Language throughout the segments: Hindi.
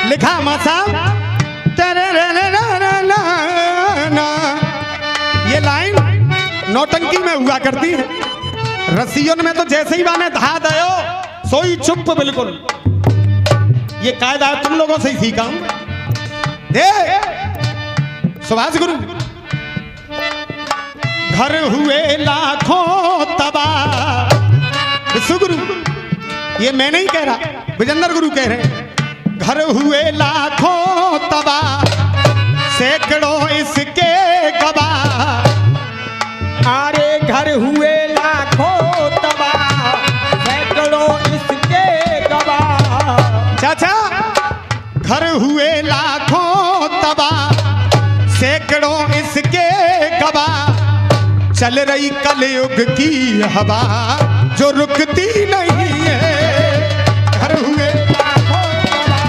लिखा मां साहब तेरे ये लाइन नौटंकी में हुआ करती है। रसियन में तो जैसे ही बाने धा दयो सोई चुप बिल्कुल। ये कायदा तुम लोगों से ही सीखा हूं। दे सुभाष गुरु घर हुए लाखों तबाह। विश्व गुरु ये मैं नहीं कह रहा, विजेंद्र गुरु कह रहे हैं। घर हुए लाखों तबाह सैकड़ों इसके गवाह। अरे घर हुए लाखों तबाह सैकड़ों इसके गवाह। चाचा घर हुए लाखों तबाह सैकड़ों इसके गवाह। चल रही कलयुग की हवा जो रुकती नहीं है। घर हुए लाखों तबाह।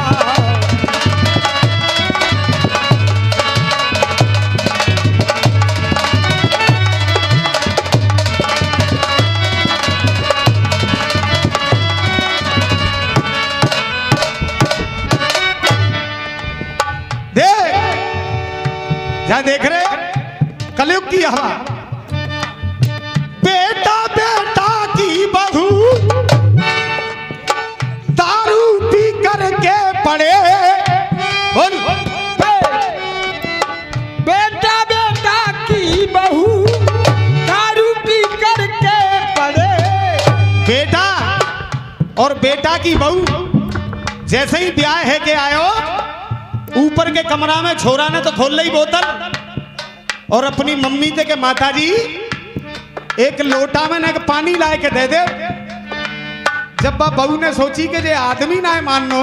क्या देख रहे कलयुग की हवा। बेटा बेटा की बहू दारू पी करके पड़े। बोल बेटा बेटा की बहू दारू पी करके पड़े। बेटा और बेटा की बहू जैसे ही ब्याह है के आयो ऊपर के कमरा में छोरा ने तो खोल ली बोतल और अपनी मम्मी थे के माता जी एक लोटा में न पानी लाए के दे दे। जब बहू ने सोची कि जे आदमी ना है मानो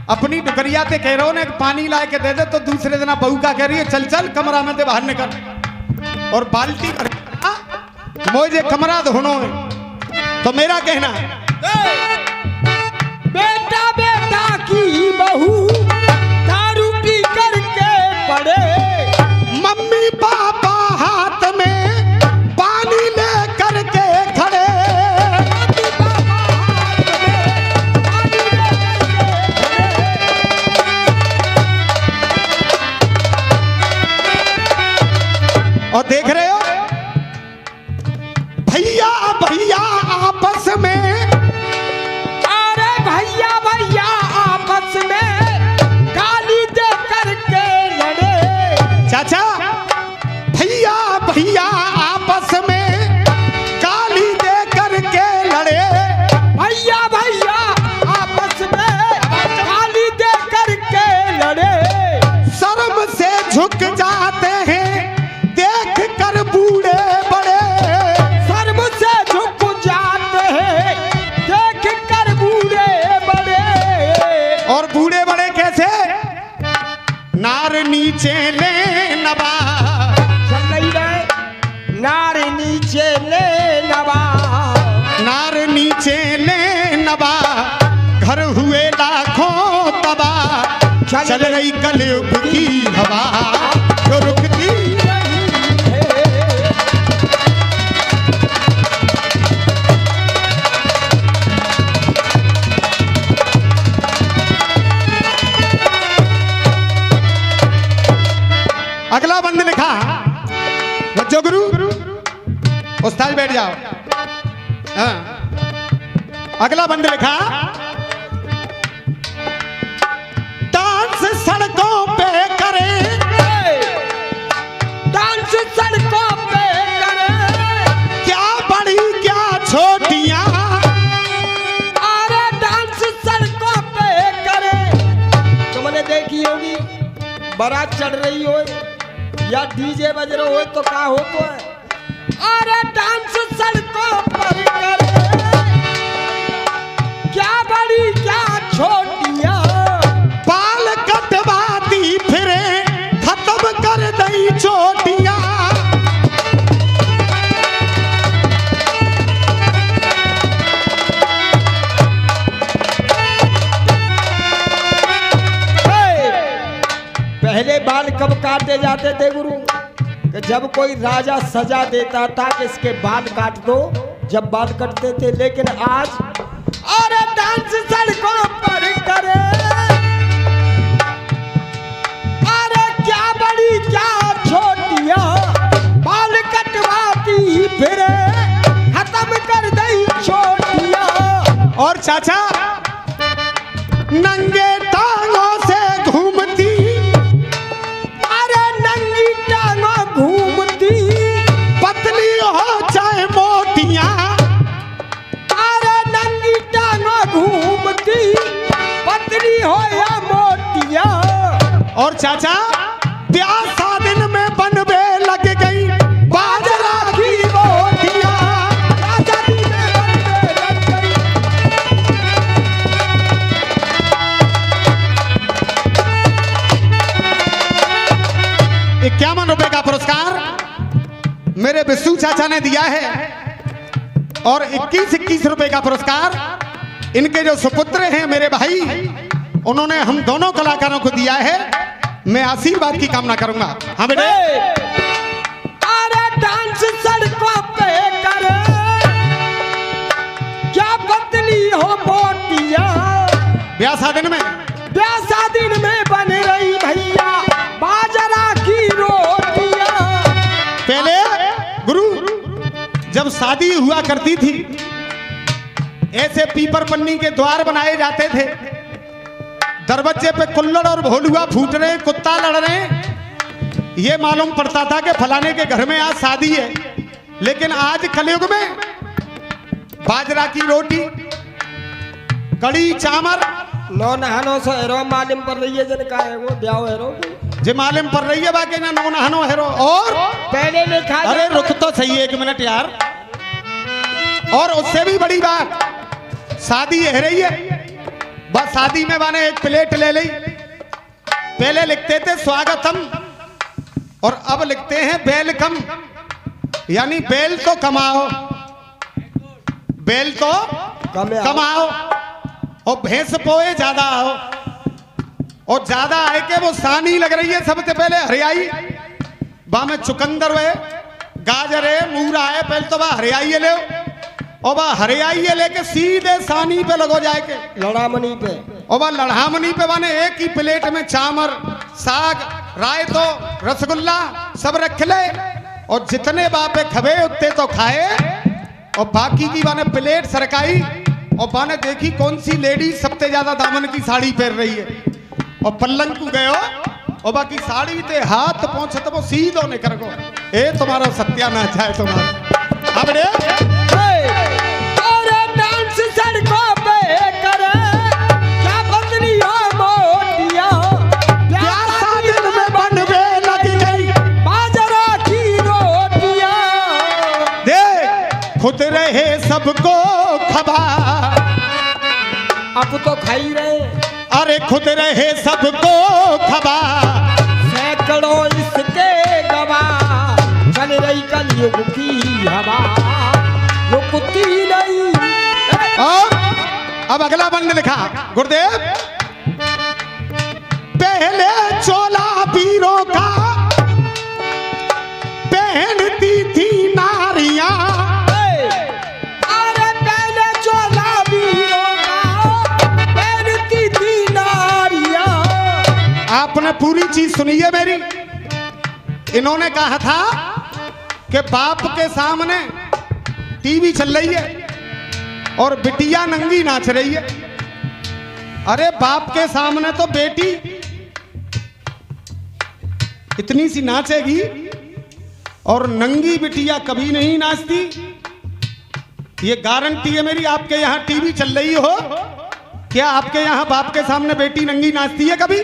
अपनी डुकरिया ते कह रहा ने पानी लाए के दे दे तो दूसरे दिन बहू का कह रही है चल चल कमरा में ते बाहर निकल और बाल्टी मुझे कमरा धोनो है। तो मेरा कहना है बेटा बेटा की बहू दारू पी करके पड़े। मम्मी पापा हाथ में पानी ले करके खड़े। और देख रहे हो भैया भैया आपस में। अरे भैया भैया आपस में गाली दे करके लड़े। चाचा भैया भैया आपस में गाली दे करके लड़े। भैया भैया आपस में गाली दे करके लड़े। शर्म से झुक जाते हैं देख कर बूढ़े बड़े। शर्म से झुक जाते हैं देख कर बूढ़े बड़े। और बूढ़े बड़े कैसे नार नीचे ले नबा। चल रही है नार नीचे ले नवा। नार नीचे ले नबा घर हुए लाखों तबाह। चल रही कलयुग की हवा जो रुकती नहीं है। अगला बंद लिखा बच्चों गुरु उस्ताद बैठ जाओ। हाँ। अगला बंद लिखा डांस सड़कों पे करे। डांस सड़कों पे करे। क्या बड़ी क्या छोटियां। अरे डांस सड़कों पे करे। तुमने देखी होगी बारात चढ़ रही हो या डीजे बज रहा हो तो क्या हो तो है। अरे डांस सड़कों पर करे। क्या बड़ी क्या छोटियां। बाल कटवाती फिरे खत्म कर दई चोटियां। पहले बाल कब काटे जाते थे गुरु कि जब कोई राजा सजा देता था कि इसके बाल काट दो, जब बाल कटते थे। लेकिन आज अरे डांस सड़कों पर करे। चाचा नंगे टांगों से घूमती, अरे नंगी टांगों घूमती, पतली हो चाहे मोटियां, अरे नंगी टांगों घूमती, पतली हो या मोटियां। और चाचा ब्याह शादी में बनवे लग गई बाजरा की रोटियां। आजादी में बनवे लग गई। ₹51 का पुरस्कार मेरे विष्णु चाचा ने दिया है और 21 रुपए का पुरस्कार इनके जो सुपुत्र हैं मेरे भाई, उन्होंने हम दोनों कलाकारों को दिया है। मैं आशीर्वाद की कामना करूंगा। हाँ बेटे। अरे डांस सड़कों पे करे, क्या पतली हो मोटियां, ब्याह शादी में ब्याह शादी में बन रही भैया बाजरा की रोटियां। पहले गुरु जब शादी हुआ करती थी, ऐसे पीपर पन्नी के द्वार बनाए जाते थे, दरवाजे पे कुल्लड़ और भोलुआ फूट रहे, कुत्ता लड़ रहे, ये मालूम पड़ता था कि फलाने के घर में आज शादी है। लेकिन आज कलयुग में बाजरा की रोटी, कड़ी चावल, नो नहानो से हेरो मालूम पर रही है जिनका है वो ब्याह हेरो जे मालूम पर रही है बाकी ना नो नहानो हेरो। और पहले लिखा, अरे रुक तो सही 1 मिनट यार। और उससे भी बड़ी बात, शादी है रही है, बस शादी में माने एक प्लेट ले ली। पहले लिखते थे स्वागतम और अब लिखते हैं वेलकम, यानी बेल तो कमाओ, बेल तो कमाओ और भैंस पोए ज्यादा आओ। और ज्यादा आए के वो सानी लग रही है। सबसे पहले हरियाई बा में चुकंदर है, गाजर है, मूरा है, पहले तो बा हरियाई ले और बा हरियाई लेके सीधे सानी पे लगो जाए के लड़ामनी पे। और बा लड़ामनी पे माने एक ही प्लेट में चामर, साग, रायतो, रसगुल्ला सब रख ले और जितने बापे खबे उतने तो खाए और बाकी की बाने प्लेट सरकाई। और बाने देखी कौन सी लेडी सबसे ज्यादा दामन की साड़ी पहन रही है और पल्लंग को गयो और बाकी साड़ी ते हाथ पहुंचे तो वो सीधो निकर गो। ए तुम्हारा सत्यानाश है तुम्हारा। अब रे अरे डांस सड़कों पे करे, क्या पतली हो मोटियां, ब्याह शादी में बनवे लग गई बाजरा की रोटियां। देख खुद रहे सबको खबर, अब तो खाई रहे, अरे खुद रहे सबको खबर, सैकड़ों इसके गवाह, चल रही कलयुग की हवा, रुकती नहीं। और अब अगला बंद लिखा गुरुदेव, पहले चोला पीरों का पहनती थी नारियां, अरे पहले चोला पीरों का पहनती थी नारियां। आपने पूरी चीज सुनी है मेरी। इन्होंने कहा था कि बाप के सामने टीवी चल रही है और बिटिया नंगी नाच रही है। अरे बाप के सामने तो बेटी इतनी सी नाचेगी और नंगी बिटिया कभी नहीं नाचती। ये गारंटी है मेरी। आपके यहाँ टीवी चल रही हो, क्या आपके यहाँ बाप के सामने बेटी नंगी नाचती है कभी?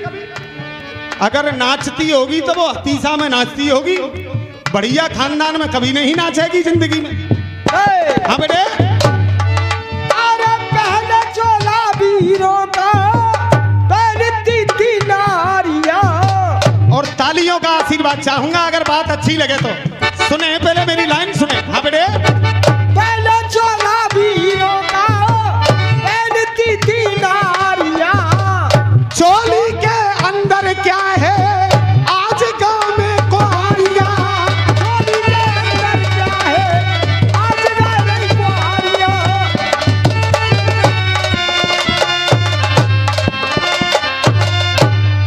अगर नाचती होगी तो वो हतीसा में नाचती होगी, बढ़िया खानदान में कभी नहीं नाचेगी जिंदगी में। हाँ बेटे। अरे पहले चोला वीरों का पहनती थी नारियां। और तालियों का आशीर्वाद चाहूंगा अगर बात अच्छी लगे तो। सुने पहले मेरी लाइन सुने। हाँ बेटे। पहले चोला वीरों का पहनती थी नारियां। चोली के अंदर क्या है आज गाँव में कुहारियां, चोली के अंदर क्या है आज गाँव में कुहारियां।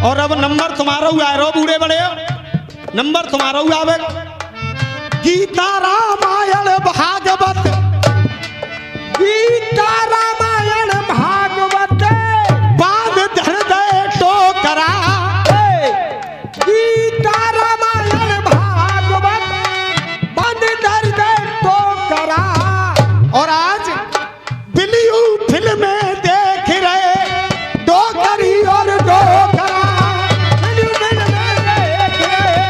और अब नंबर तुम्हारा हुआ है रो बूढ़े बड़े, नंबर तुम्हारा हुआ आवे। गीता रामायण भागवत, गीता रामायण भागवत बांध धर दे टोकरा। गीता रामायण भागवत बांध धर दे टोकरा। और आज बिलियू फिल्म में देख रहे डोकरी और डोकरा। बिलियू फिल्म में देख रहे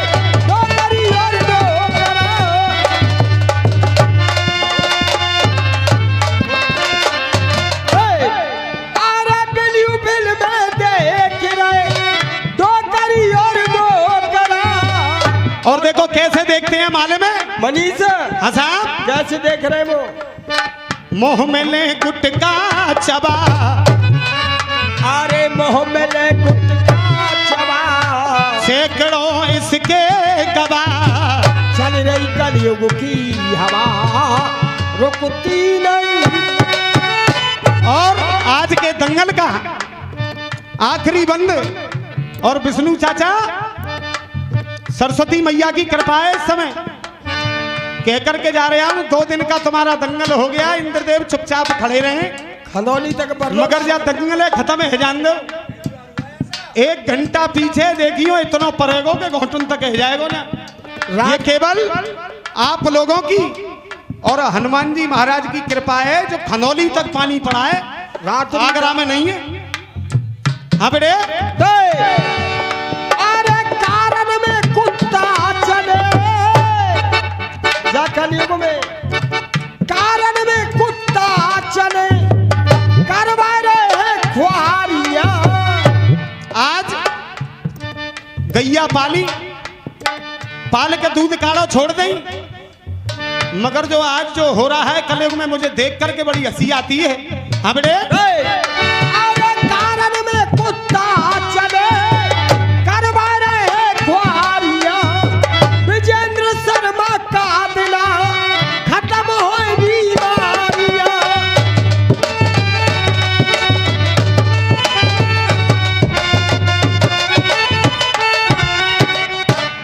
डोकरी और डोकरा। अरे बिलियू फिल्म में देख रहे डोकरी और डोकरा। और देखो कैसे देखते हैं मालूम है मनीष हाँ साहब, कैसे देख रहे वो? मुंह में ले गुटका चबा। अरे मोह में ले गुटका चबा। सैकड़ों इसके गवा। चल रही कलयुग की हवा रुकती नहीं। और आज के दंगल का आखिरी बंद। और विष्णु चाचा सरस्वती मैया की कृपा है इस समय कह करके जा रहे हैं 2 दिन का तुम्हारा दंगल हो गया। इंद्रदेव चुपचाप खड़े रहे खंदौली तक पर मगर जा दंगल है खत्म है जान दो। 1 घंटा पीछे देखियो इतना परेगो के घोटन तक है जाएगो ना। ये केवल आप लोगों की और हनुमान जी महाराज की कृपा है जो खनौली तक पानी पड़ा है, रात आगरा में नहीं है। हाँ बेटे अरे कारण में कुत्ता चले जा कलयुग में। कारण में कुत्ता चले करवा रहे ख्वारियां। आज गैया पाल के दूध काढ़ो छोड़ दें। मगर जो आज जो हो रहा है कलयुग में मुझे देख करके बड़ी हंसी आती है। हाँ बेटे अरे कारण में कुत्ता चले करवा रहे ख्वारियां। विजेंद्र शर्मा का दिला खत्म हो बीमारियां।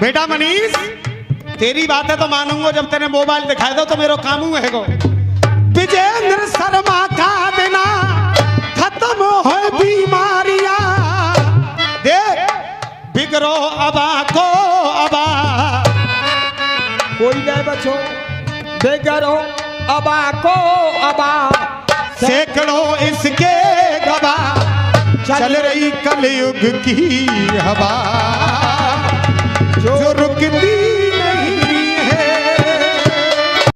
बेटा मनीष तेरी बात है तो मानूंगा जब तेने मोबाइल दिखाया था तो मेरा काम हुआ है। विजेंद्र शर्मा का देना खत्म हो बीमारियां। देख बिगड़ो अबा को अबा। कोई नहीं बचो बेगरो अबा को अबा। सैकड़ों इसके गवा चल रही कलयुग की हवा।